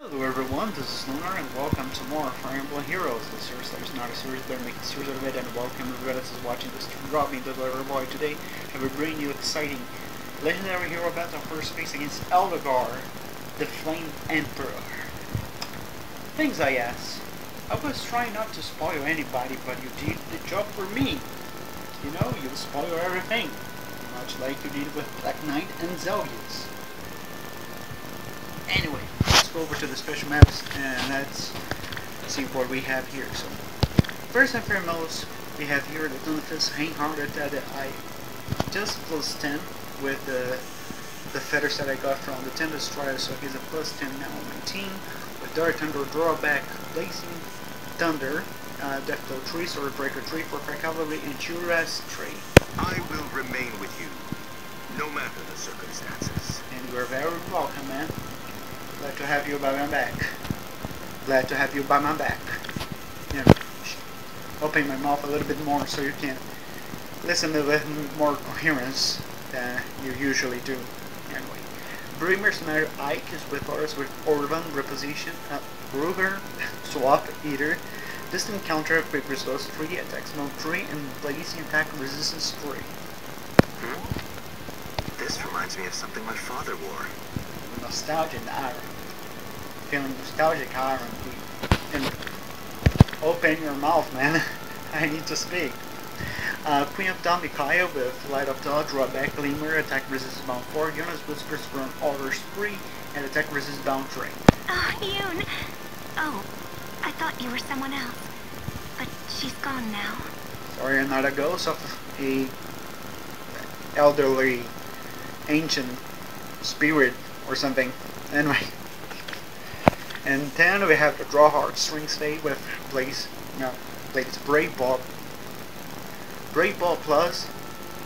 Hello everyone, this is Lunar and welcome to more Fire Emblem Heroes. This series is not a series, they're making a series out of it, and welcome everybody that is watching this Drop Me the Delivery Boy. Today I have a brand new exciting legendary hero battle for space against Battle-Edelgard-Flame Emperor. Things I asked. I was trying not to spoil anybody, but you did the job for me. You know, you spoil everything. Much like you did with Black Knight and Zelgius. Anyway, let's go over to the special maps and let's see what we have here. So, first and foremost, we have here the Dunifus Hang-Hearted that I just plus 10 with the feathers that I got from the 10 Destroyer, so he's a plus 10 now on my team. With Dark Thunder, Drawback, Blazing Thunder, Death Blow 3, Sword Breaker 3, Warfare Cavalry, and Juras 3. I will remain with you, no matter the circumstances. And you're very welcome, man. Glad to have you by my back. Glad to have you by my back. You know, open my mouth a little bit more so you can listen with more coherence than you usually do. Anyway, Brave Mercenary Ike is with us with Orban, Reposition, Ruger, Swap Eater, Distant Counter, Quick Resource 3, Attacks Mode 3, and Blazing Attack Resistance 3. This reminds me of something my father wore. Nostalgic iron. Feeling nostalgic iron. And open your mouth, man. I need to speak. Queen of Dawn Mikaya with Light of Dawn, Drawback, Gleamer, Attack Resist Bound 4, Yuna's Whispers from Orders 3, and Attack Resist Bound 3. Oh, Yun. Oh, I thought you were someone else. But she's gone now. Sorry, I'm not a ghost of a elderly, ancient spirit or something. Anyway. And then we have the Draw Hard String State with Brave Ball Plus,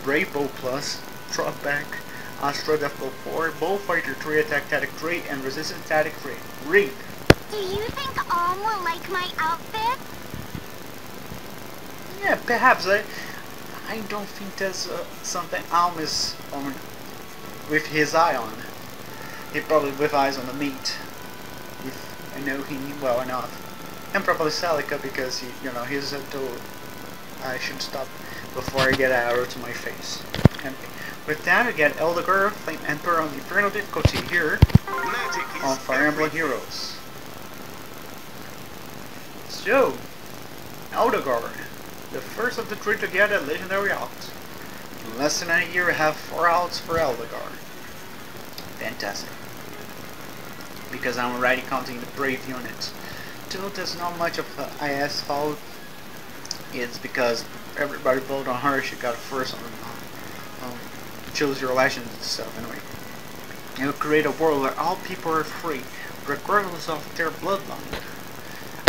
Brave Bow Plus, Drawback, Astro Death Blow 4, Bullfighter 3, Attack Static 3, and Resistance Static 3. Read! Do you think Alm will like my outfit? Yeah, perhaps. I don't think that's something Alm is on with his eye on. He probably with eyes on the meat. If I know him well enough. And probably Celica because he's a toad. I should stop before I get an arrow to my face. And with that, I get Battle-Edelgard-Flame Emperor on the Infernal difficulty here on Fire Emblem Heroes. So, Battle-Edelgard, the first of the three to get a legendary out. In less than a year, we have 4 outs for Battle-Edelgard. Fantastic. Because I'm already counting the brave units. Though there's not much of the IS fault, it's because everybody voted on her. She got first on choose your legends and stuff. Anyway, you create a world where all people are free, regardless of their bloodline.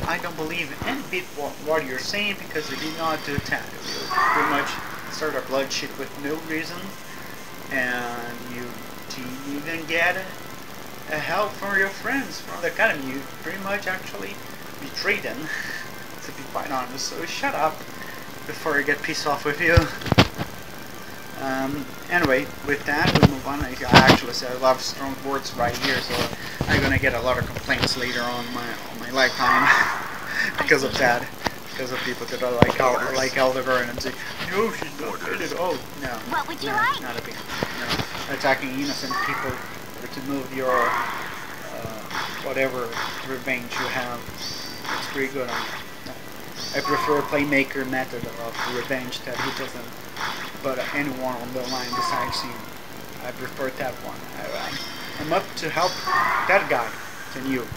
I don't believe in any bit what you're saying because they did not do that. You pretty much start a bloodshed with no reason, and you didn't even get help from your friends from the academy. You pretty much actually betrayed them, to be quite honest. So shut up before I get pissed off with you. Anyway, with that we move on. I actually said a lot of strong words right here, so I'm gonna get a lot of complaints later on my lifetime because of that. Because of people that are like Battle-Edelgard and say, no, she's not good at all. No. What would you like? Not a big. No. Attacking innocent people to move your whatever revenge you have. It's pretty good on it. No. I prefer playmaker method of revenge that he doesn't but anyone on the line besides you. I prefer that one. I'm up to help that guy than you.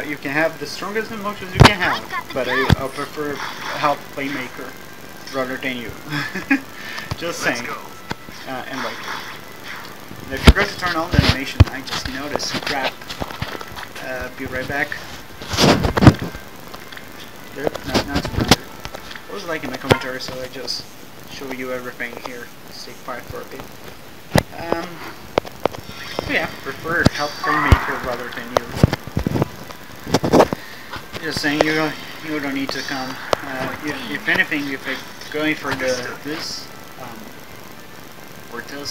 You can have the strongest emotions you can have, but I prefer help playmaker rather than you. Just saying. Anyway. I forgot to turn on the animation. I just noticed. Crap. Be right back. Good. Not too much. I was liking my commentary, so I just show you everything here. Stay quiet for a bit. Yeah, prefer help playmaker rather than you. Just saying, you don't need to come. If anything, if I'm going for this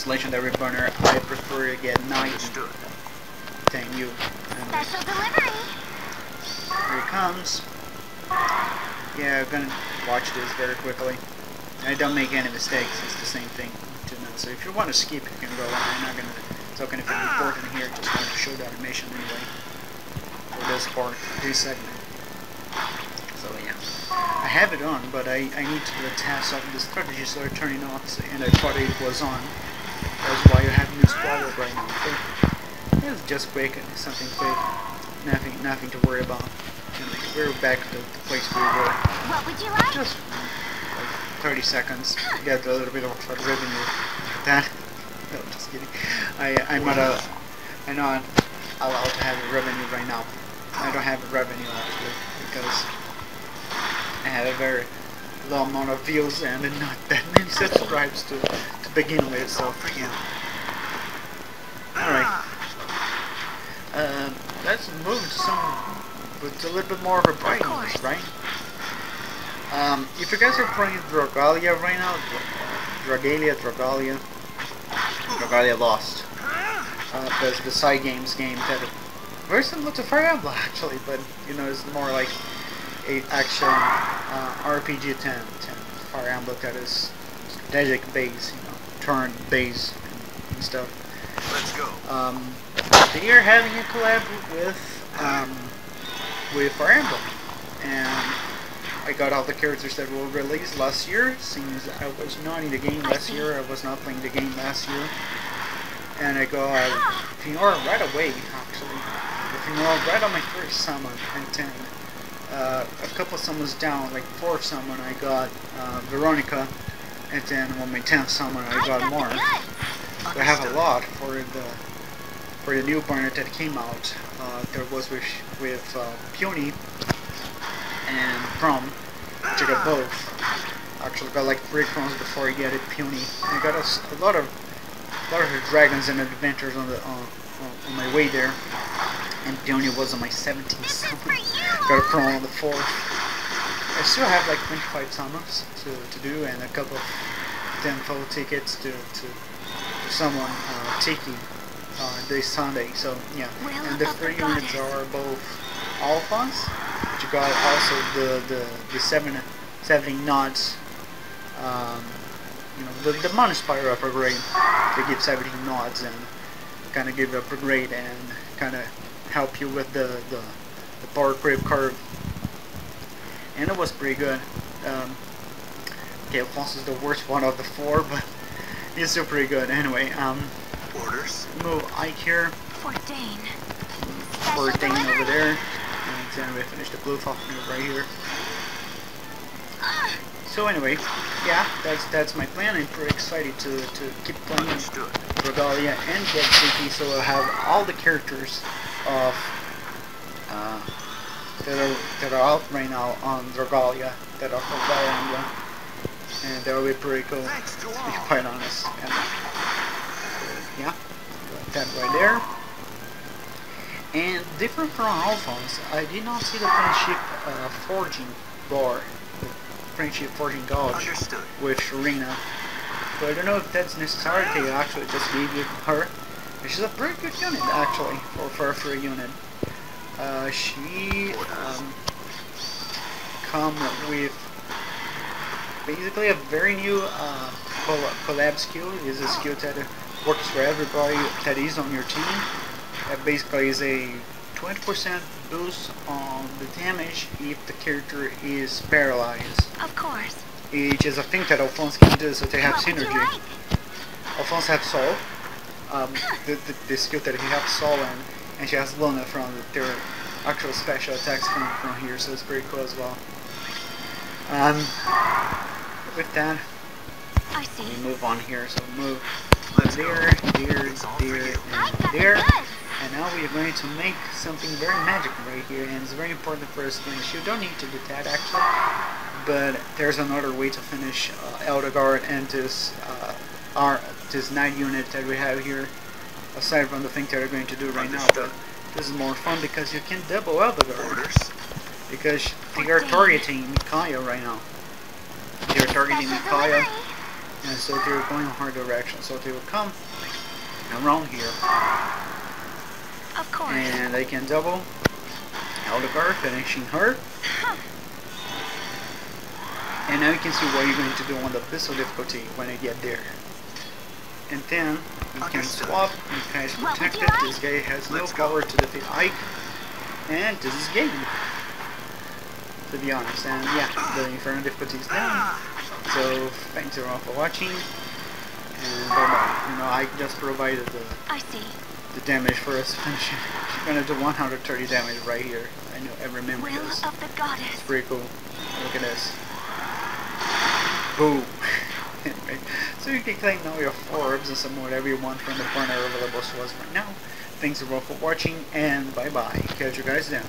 legendary burner, I prefer to get 9 than you. Special delivery. Here he comes. Yeah, I'm gonna watch this very quickly. I don't make any mistakes, it's the same thing. So if you want to skip, you can go on. I'm not gonna talk anything important here, just want to show the animation anyway. For this part, this segment. So yeah. I have it on, but I need to do a test of the strategy, so I'm turning off, and I thought it was on. That's why you have me swallowed right now. Okay? It's just quick, something quick. Nothing to worry about. We're back to the place we were. What would you like? Just like 30 seconds. Get a little bit of revenue. That. No, just kidding. I'm not allowed to have a revenue right now. I don't have a revenue actually because I had a very low amount of views and not that many subscribers to begin with. So yeah. All right. Let's move to some with a little bit more of a brightness, right? If you guys are playing Dragalia right now, Dragalia Lost. There's the side game that very similar to Fire Emblem actually, but you know it's more like a action RPG 10 Fire Emblem that is strategic base, you know, turn base and stuff. Let's go. They are having a collab with Fire Emblem, and I got all the characters that were released last year, since I was not in the game last year. I was not playing the game last year, and I got Finora right away actually. Finora right on my first summon, and then a couple summons down, like 4th summon, I got Veronica, and then on my 10th summon I got more. So I have a lot for the new banner that came out. There was with Puny and Chrome, which I got both. Actually got like 3 Chromes before I get it Puny. I got a lot of dragons and adventures on my way there. And Puny was on my 17th summon. Got a Chrome on the 4th. I still have like 25 summons to do, and a couple of 10 tickets to summon Tiki this Sunday. So yeah, and the 3 units are both alphas. But you got also the 70 knots. You know, the Monospire upgrade. They give 70 knots and kind of give upgrade and kind of help you with the power creep curve. And it was pretty good. Okay, Alphonse is the worst one of the 4, but he's still pretty good. Anyway, Orders. move Ike here. Fordain. Fordain over there. And then we finish the blue falcon right here. So anyway, yeah, that's my plan. I'm pretty excited to keep playing Dragalia and get Tiki, so I'll have all the characters of that are out right now on Dragalia that are from Fire Emblem, and that will be pretty cool, to be quite honest. And, yeah, got that right there. And different from Alphonse, I did not see the friendship forging bar, the friendship forging dodge with Serena. So I don't know if that's necessary. They actually just gave you her. She's a pretty good unit actually for a free unit. She come with basically a very new collab skill. Is a skill that works for everybody that is on your team. That basically is a 20% boost on the damage if the character is paralyzed. Of course. Which is a thing that Alphonse can do, so they have synergy. Alphonse has Soul. The skill that he has Soul and she has Luna from their actual special attacks from here, so it's pretty cool as well. With that, I see. we move on here, so move there, and there. And now we are going to make something very magical right here, and it's very important for us to finish. You don't need to do that actually, but there's another way to finish Edelgard and this knight unit that we have here, aside from the thing that we're going to do right now. But this is more fun because you can double Edelgard, because they are targeting Mikaya right now. They are targeting Mikaya, and so they're going in her direction. So they will come around here. Of course. And I can double Edelgard, finishing her. And now you can see what you're going to do on the pistol difficulty when I get there. And then you can swap, you guys protected. This guy has no power to defeat Ike. And this is game, to be honest. And yeah, the Inferno difficulty is down. So thanks everyone for watching. And bye bye. You know, I just provided the damage for us to finish it. She's gonna do 130 damage right here. I remember this. Will of the goddess. It's pretty cool. Look at this. Boom. Anyway, so you can claim all your orbs and some whatever you want from the partner available to us right now. Thanks everyone for watching, and bye bye. Catch you guys then.